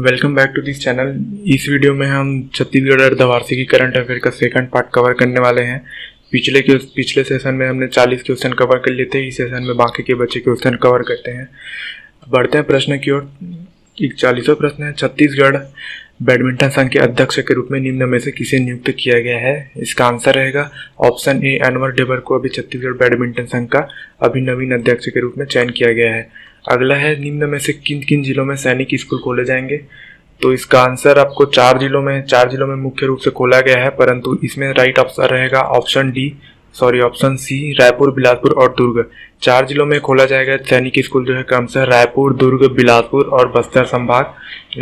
Welcome back to this channel. इस video में हम छत्तीसगढ़ अर्धवार्षिकी करंट अफेयर का सेकंड पार्ट कवर करने वाले हैं। पिछले सेशन में हमने 40 क्वेश्चन कवर कर लिए थे। इस सेशन में बाकी के बचे क्वेश्चन कवर करते हैं। बढ़ते हैं प्रश्न की ओर। 41वां प्रश्न है, छत्तीसगढ़ बैडमिंटन संघ के अध्यक्ष के रूप में निम्न में से किसे नियुक्त किया गया है? इसका आंसर रहेगा ऑप्शन ए, अनवर डेबर को अभी छत्तीसगढ़ बैडमिंटन संघ का अभिनवीन अध्यक्ष के रूप में चयन किया गया है। अगला है, निम्न में से किन किन जिलों में सैनिक स्कूल खोले जाएंगे? तो इसका आंसर आपको चार जिलों में मुख्य रूप से खोला गया है, परंतु इसमें राइट आंसर रहेगा ऑप्शन सी, रायपुर, बिलासपुर और दुर्ग। 4 जिलों में खोला जाएगा सैनिक स्कूल जो है क्रमशः रायपुर, दुर्ग, बिलासपुर और बस्तर संभाग।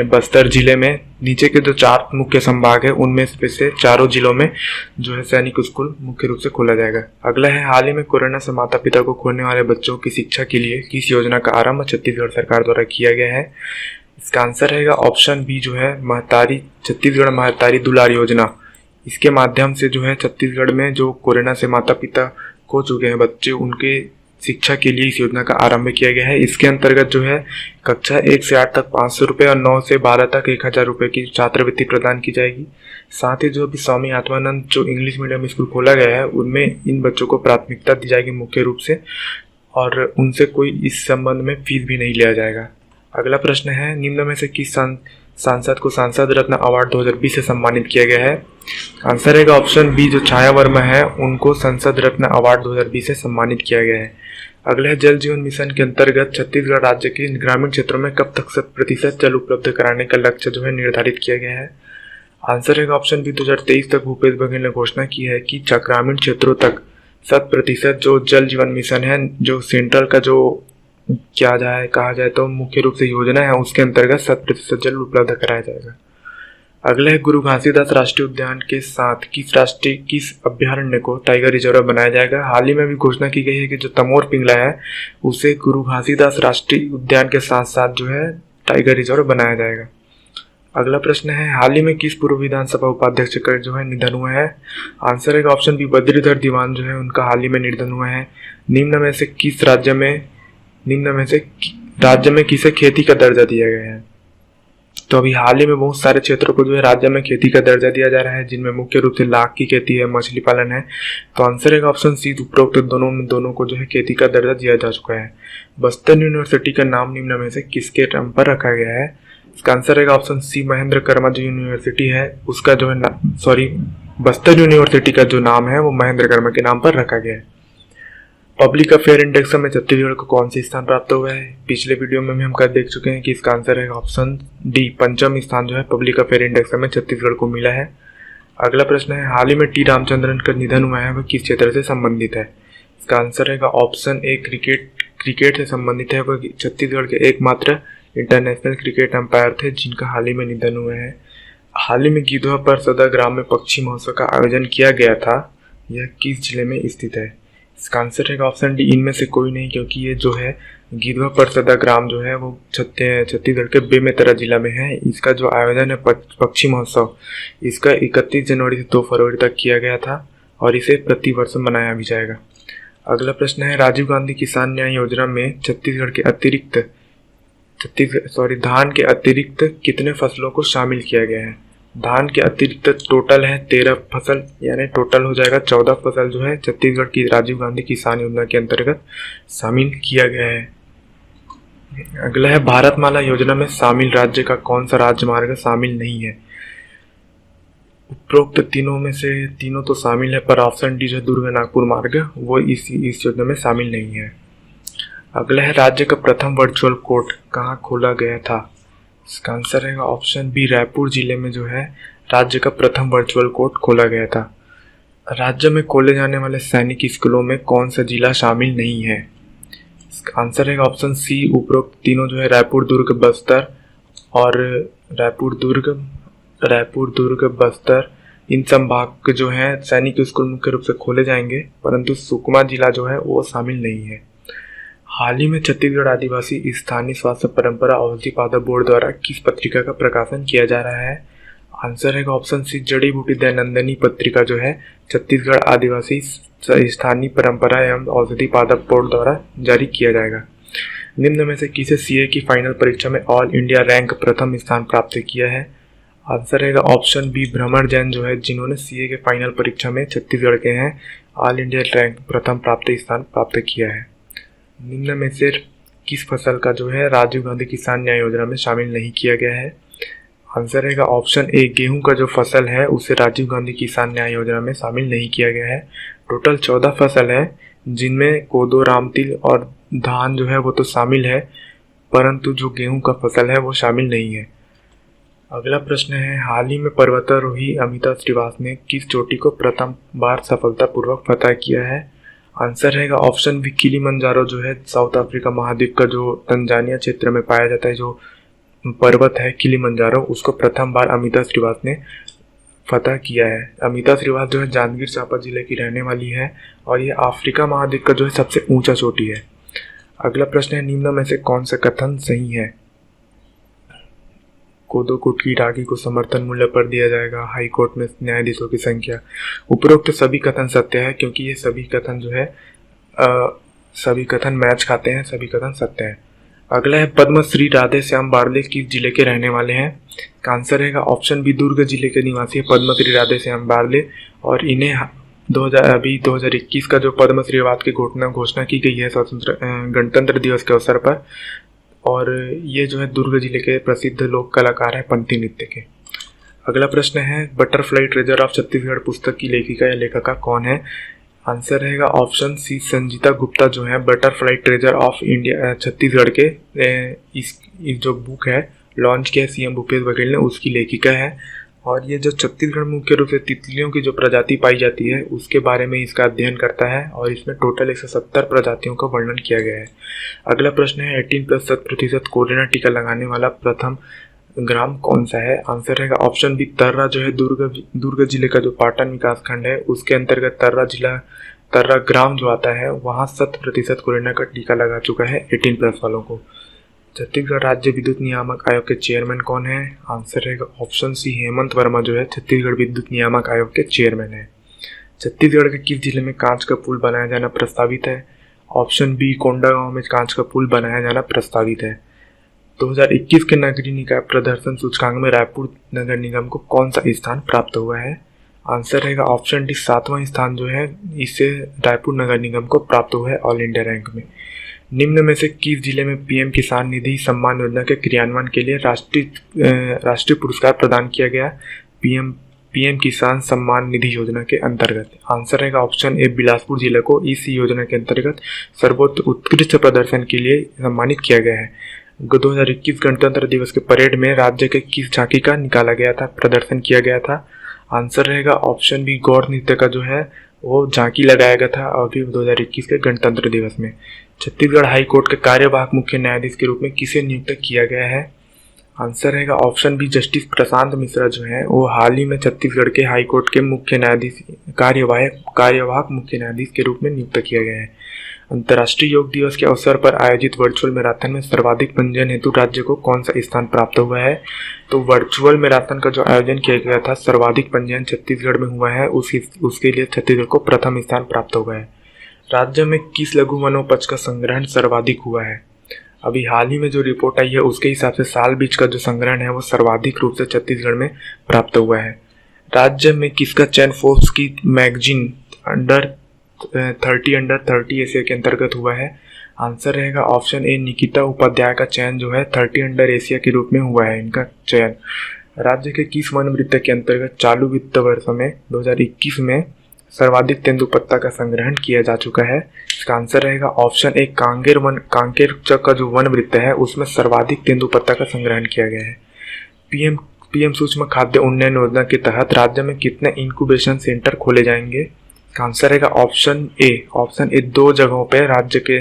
बस्तर जिले में नीचे के जो 4 मुख्य संभाग है उनमें से चारों जिलों में जो है सैनिक स्कूल मुख्य रूप से खोला जाएगा। अगला है, हाल ही में कोरोना से माता पिता को खोने वाले बच्चों की शिक्षा के लिए किस योजना का आरंभ छत्तीसगढ़ सरकार द्वारा किया गया है? इसका आंसर रहेगा ऑप्शन बी जो है छत्तीसगढ़ महतारी दुलार योजना। इसके माध्यम से जो है छत्तीसगढ़ में जो कोरोना से माता पिता खो चुके हैं बच्चे, उनके शिक्षा के लिए इस योजना का आरंभ किया गया है। इसके अंतर्गत जो है कक्षा 1 से 8 तक 500 रुपये और 9 से 12 तक 1000 रुपये की छात्रवृत्ति प्रदान की जाएगी। साथ ही जो अभी स्वामी आत्मानंद जो इंग्लिश मीडियम स्कूल खोला गया है उनमें इन बच्चों को प्राथमिकता दी जाएगी मुख्य रूप से, और उनसे कोई इस संबंध में फीस भी नहीं लिया जाएगा। अगला प्रश्न है, निम्न में से किस सांसद को सांसद रत्न अवार्ड 2020 से सम्मानित किया गया है? आंसर रहेगा ऑप्शन बी, जो छाया वर्मा है उनको संसद रत्न अवार्ड 2020 से सम्मानित किया गया है। अगला है, जल जीवन मिशन के अंतर्गत छत्तीसगढ़ राज्य के ग्रामीण क्षेत्रों में कब तक 100% जल उपलब्ध कराने का लक्ष्य जो है निर्धारित किया गया है? आंसर रहेगा ऑप्शन बी, 2023 तक भूपेश बघेल ने घोषणा की है कि ग्रामीण क्षेत्रों तक 100% जो जल जीवन मिशन है, जो सेंट्रल का जो कहा जाए तो मुख्य रूप से योजना है, उसके अंतर्गत 100% जल उपलब्ध कराया जाएगा। अगला है, गुरु घासीदास राष्ट्रीय उद्यान के साथ किस अभ्यारण्य को टाइगर रिजर्व बनाया जाएगा? हाल ही में भी घोषणा की गई है कि जो तमोर पिंगला है उसे गुरु घासीदास राष्ट्रीय उद्यान के साथ साथ जो है टाइगर रिजर्व बनाया जाएगा। अगला प्रश्न है, हाल ही में किस पूर्व विधानसभा उपाध्यक्ष का जो है निधन हुआ है? आंसर है ऑप्शन बी, बद्रीधर दीवान जो है उनका हाल ही में निधन हुआ है। निम्न में से राज्य में किसे खेती का दर्जा दिया गया है? तो अभी हाल ही में बहुत सारे क्षेत्रों को जो है राज्य में खेती का दर्जा दिया जा रहा है, जिनमें मुख्य रूप से लाख की खेती है, मछली पालन है। तो आंसर है ऑप्शन सी, उपरोक्त दोनों को जो है खेती का दर्जा दिया जा चुका है। बस्तर यूनिवर्सिटी का नाम निम्न में से किसके नाम पर रखा गया है? इसका आंसर है ऑप्शन सी, महेंद्र कर्मा जो यूनिवर्सिटी है उसका जो है बस्तर यूनिवर्सिटी का जो नाम है वो महेंद्र कर्मा के नाम पर रखा गया है। पब्लिक अफेयर इंडेक्स में छत्तीसगढ़ को कौन सी स्थान प्राप्त हुआ है? पिछले वीडियो में भी हम कर देख चुके हैं कि इसका आंसर है ऑप्शन डी, 5वां स्थान जो है पब्लिक अफेयर इंडेक्स में छत्तीसगढ़ को मिला है। अगला प्रश्न है, हाल ही में टी रामचंद्रन का निधन हुआ है, वह किस क्षेत्र से संबंधित है? इसका आंसर है ऑप्शन ए, क्रिकेट से संबंधित है। वह छत्तीसगढ़ के एकमात्र इंटरनेशनल क्रिकेट अंपायर थे जिनका हाल ही में निधन हुआ है। हाल ही में गिधवा परसदा ग्राम में पक्षी महोत्सव का आयोजन किया गया था, यह किस जिले में स्थित है? इसका आंसर है ऑप्शन डी, इनमें से कोई नहीं, क्योंकि ये जो है गिधवा परसदा ग्राम जो है वो छत्तीसगढ़ के बेमेतरा जिला में है। इसका जो आयोजन है पक्षी महोत्सव, इसका 31 जनवरी से 2 फरवरी तक किया गया था और इसे प्रतिवर्ष मनाया भी जाएगा। अगला प्रश्न है, राजीव गांधी किसान न्याय योजना में धान के अतिरिक्त कितने फसलों को शामिल किया गया है? धान के अतिरिक्त टोटल है 13 फसल, यानी टोटल हो जाएगा 14 फसल जो है छत्तीसगढ़ की राजीव गांधी किसान योजना के अंतर्गत शामिल किया गया है। अगला है, भारतमाला योजना में शामिल राज्य का कौन सा राजमार्ग शामिल नहीं है? उपरोक्त तीनों में से तीनों तो शामिल है, पर ऑप्शन डी जो दुर्ग नागपुर मार्ग वो इस योजना में शामिल नहीं है। अगला है, राज्य का प्रथम वर्चुअल कोर्ट कहाँ खोला गया था? इसका आंसर है ऑप्शन बी, रायपुर जिले में जो है राज्य का प्रथम वर्चुअल कोर्ट खोला गया था। राज्य में खोले जाने वाले सैनिक स्कूलों में कौन सा जिला शामिल नहीं है? इसका आंसर है ऑप्शन सी, उपरोक्त तीनों जो है रायपुर, दुर्ग, बस्तर और रायपुर दुर्ग बस्तर इन संभाग के जो है सैनिक स्कूल मुख्य रूप से खोले जाएंगे, परंतु सुकमा जिला जो है वो शामिल नहीं है। हाल ही में छत्तीसगढ़ आदिवासी स्थानीय स्वास्थ्य परंपरा अवधि पादप बोर्ड द्वारा किस पत्रिका का प्रकाशन किया जा रहा है? आंसर है ऑप्शन सी, जड़ी बूटी दैनंदिनी पत्रिका जो है छत्तीसगढ़ आदिवासी स्थानीय परंपरा एवं औषधि पादप बोर्ड द्वारा जारी किया जाएगा। निम्न में से किसे सीए की फाइनल परीक्षा में ऑल इंडिया रैंक प्रथम स्थान प्राप्त किया है? आंसर रहेगा ऑप्शन बी भ्रमर जैन जो है, जिन्होंने सीए के फाइनल परीक्षा में छत्तीसगढ़ के हैं ऑल इंडिया रैंक प्रथम स्थान प्राप्त किया है। निम्न में से किस फसल का जो है राजीव गांधी किसान न्याय योजना में शामिल नहीं किया गया है? आंसर रहेगा ऑप्शन ए गेहूं का जो फसल है उसे राजीव गांधी किसान न्याय योजना में शामिल नहीं किया गया है। टोटल 14 फसल है, जिनमें कोदो, रामतिल और धान जो है वो तो शामिल है, परंतु जो गेहूं का फसल है वो शामिल नहीं है। अगला प्रश्न है, हाल ही में पर्वतारोही अमिता श्रीवास ने किस चोटी को प्रथम बार सफलतापूर्वक फतह किया है? आंसर रहेगा ऑप्शन बी किलिमंजारो जो है, साउथ अफ्रीका महाद्वीप का जो तंजानिया क्षेत्र में पाया जाता है जो पर्वत है किलिमंजारो, उसको प्रथम बार अमिता श्रीवास ने फतह किया है। अमिता श्रीवास जो है जांजगीर चांपा जिले की रहने वाली है और ये अफ्रीका महाद्वीप का जो है सबसे ऊंचा चोटी है। अगला प्रश्न है, निम्न में से कौन सा कथन सही है? कोदो कुट की रागी को समर्थन मूल्य पर दिया जाएगा, हाई कोर्ट में न्यायाधीशों की संख्या। उपरोक्त सभी कथन सत्य है, क्योंकि ये सभी कथन जो है सभी कथन मैच खाते हैं, सभी कथन सत्य है। अगला है, पद्मश्री राधे श्याम बारले किस जिले के रहने वाले हैं? आंसर रहेगा ऑप्शन बी दुर्ग जिले के निवासी है पद्मश्री राधे श्याम बारले, और इन्हें 2021 का जो पद्मश्री अवार्ड की घोषणा की गई है गणतंत्र दिवस के अवसर पर, और ये जो है दुर्ग जिले के प्रसिद्ध लोक कलाकार है पंथी नृत्य के। अगला प्रश्न है, बटरफ्लाई ट्रेजर ऑफ छत्तीसगढ़ पुस्तक की लेखिका या लेखक कौन है? आंसर रहेगा ऑप्शन सी संजीता गुप्ता जो है butterfly treasure of India Chhattisgarh के इस जो बुक है लॉन्च किया सीएम भूपेश बघेल ने, उसकी लेखिका है। और ये जो छत्तीसगढ़ मुख्य रूप से तितलियों की जो प्रजाति पाई जाती है उसके बारे में इसका अध्ययन करता है, और इसमें टोटल 170 प्रजातियों का वर्णन किया गया है। अगला प्रश्न है, 18+7% कोरोना टीका लगाने वाला प्रथम ग्राम कौन सा है? आंसर रहेगा ऑप्शन बी तर्रा जो है दुर्ग जिले का जो पाटन विकास खंड है उसके अंतर्गत तर्रा ग्राम जो आता है वहाँ 100% कोरोना का टीका लगा चुका है 18+ वालों को। छत्तीसगढ़ राज्य विद्युत नियामक आयोग के चेयरमैन कौन है? आंसर रहेगा ऑप्शन सी हेमंत वर्मा जो है छत्तीसगढ़ विद्युत नियामक आयोग के चेयरमैन है। छत्तीसगढ़ के किस जिले में कांच का पुल बनाया जाना प्रस्तावित है? ऑप्शन बी कोंडागांव में कांच का पुल बनाया जाना प्रस्तावित है। 2021 के नगरीय निकाय प्रदर्शन सूचकांक में रायपुर नगर निगम को कौन सा स्थान प्राप्त हुआ है? आंसर रहेगा ऑप्शन डी 7वां स्थान जो है इससे रायपुर नगर निगम को प्राप्त हुआ है ऑल इंडिया रैंक में। निम्न में से किस जिले में पीएम किसान निधि सम्मान योजना के क्रियान्वयन के लिए राष्ट्रीय पुरस्कार प्रदान किया गया पीएम किसान सम्मान निधि योजना के अंतर्गत? आंसर रहेगा ऑप्शन ए बिलासपुर जिले को इस योजना के अंतर्गत सर्वोत्तम उत्कृष्ट प्रदर्शन के लिए सम्मानित किया गया है। 2021 गणतंत्र दिवस के परेड में राज्य के किस झांकी का निकाला गया था, प्रदर्शन किया गया था? आंसर रहेगा ऑप्शन बी गौर नृत्य का जो है वो झांकी लगाया गया था अभी 2021 के गणतंत्र दिवस में। छत्तीसगढ़ हाई कोर्ट के कार्यवाहक मुख्य न्यायाधीश के रूप में किसे नियुक्त किया गया है? आंसर रहेगा option B justice Prashant Mishra जो है वो हाल ही में छत्तीसगढ़ के हाई कोर्ट के मुख्य न्यायाधीश कार्यवाहक मुख्य न्यायाधीश के रूप में नियुक्त किया गया है। अंतर्राष्ट्रीय योग दिवस के अवसर पर आयोजित वर्चुअल मैराथन में सर्वाधिक पंजीयन हेतु राज्य को कौन सा स्थान प्राप्त हुआ है? तो वर्चुअल मैराथन का जो आयोजन किया गया था सर्वाधिक पंजीयन छत्तीसगढ़ में हुआ है, उसके लिए छत्तीसगढ़ को प्रथम स्थान प्राप्त हुआ है। राज्य में किस लघु वनोपज का संग्रहण सर्वाधिक हुआ है? अभी हाल ही में जो रिपोर्ट आई है उसके हिसाब से साल बीज का जो संग्रहण है वो सर्वाधिक रूप से छत्तीसगढ़ में प्राप्त हुआ है। राज्य में किसका चयन फोर्ब्स की मैगजीन अंडर 30 एशिया के अंतर्गत हुआ है? आंसर रहेगा ऑप्शन ए निकिता उपाध्याय का चयन जो है 30 अंडर एशिया के रूप में हुआ है इनका चयन। राज्य के किस वन वृत्त के अंतर्गत चालू वित्त वर्ष में 2021 में सर्वाधिक तेंदुपत्ता का संग्रहण किया जा चुका है? इसका आंसर रहेगा ऑप्शन ए कांकेर का जो वन वृत्त है उसमें सर्वाधिक तेंदुपत्ता का संग्रहण किया गया है। पीएम सूक्ष्म खाद्य उन्नयन योजना के तहत राज्य में कितने इंक्यूबेशन सेंटर खोले जाएंगे? आंसर रहेगा ऑप्शन ए 2 जगहों पे राज्य के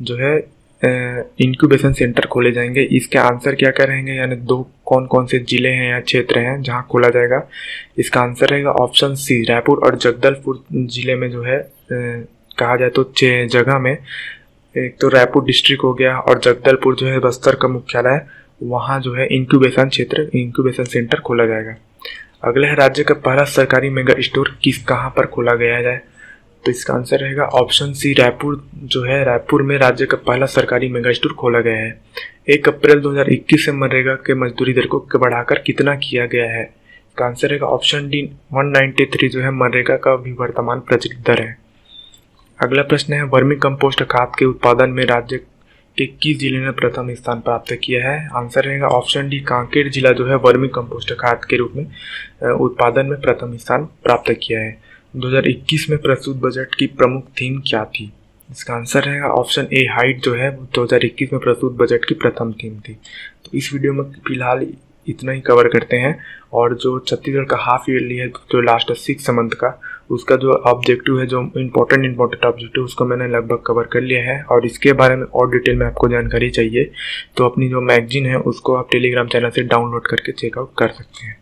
जो है इंक्यूबेशन सेंटर खोले जाएंगे। इसके आंसर क्या क्या रहेंगे, यानी 2 कौन कौन से जिले हैं या क्षेत्र हैं जहां खोला जाएगा? इसका आंसर रहेगा ऑप्शन सी रायपुर और जगदलपुर जिले में जो है कहा जाए तो 6 जगह में, एक तो रायपुर डिस्ट्रिक्ट हो गया और जगदलपुर जो है बस्तर का मुख्यालय, वहाँ जो है इंक्यूबेशन सेंटर खोला जाएगा। अगला है, राज्य का पहला सरकारी मेगा स्टोर कहाँ पर खोला गया है? तो इसका आंसर रहेगा ऑप्शन सी, रायपुर जो है, रायपुर में राज्य का पहला सरकारी मेगा स्टोर खोला गया है। 1 अप्रैल 2021 से मनरेगा के मजदूरी दर को बढ़ाकर कितना किया गया है? इसका आंसर रहेगा ऑप्शन डी, 193 जो है मनरेगा का भी वर्तमान प्रचलित दर है। अगला प्रश्न है, वर्मी कंपोस्ट खाद के उत्पादन में राज्य के किस जिले ने प्रथम स्थान प्राप्त किया है? आंसर रहेगा ऑप्शन डी, कांकेर जिला जो है वर्मी कंपोस्ट खाद के रूप में उत्पादन में प्रथम स्थान प्राप्त किया है। 2021 में प्रस्तुत बजट की प्रमुख थीम क्या थी? इसका आंसर रहेगा ऑप्शन ए, हाइट जो है 2021 में प्रस्तुत बजट की प्रथम थीम थी। तो इस वीडियो में फिलहाल इतना ही कवर करते हैं, और जो छत्तीसगढ़ का हाफ ईयरली है जो लास्ट 6 मंथ का, उसका जो ऑब्जेक्टिव है, जो इम्पोर्टेंट ऑब्जेक्टिव, उसको मैंने लगभग कवर कर लिया है। और इसके बारे में और डिटेल में आपको जानकारी चाहिए तो अपनी जो मैगजीन है उसको आप टेलीग्राम चैनल से डाउनलोड करके चेकआउट कर सकते हैं।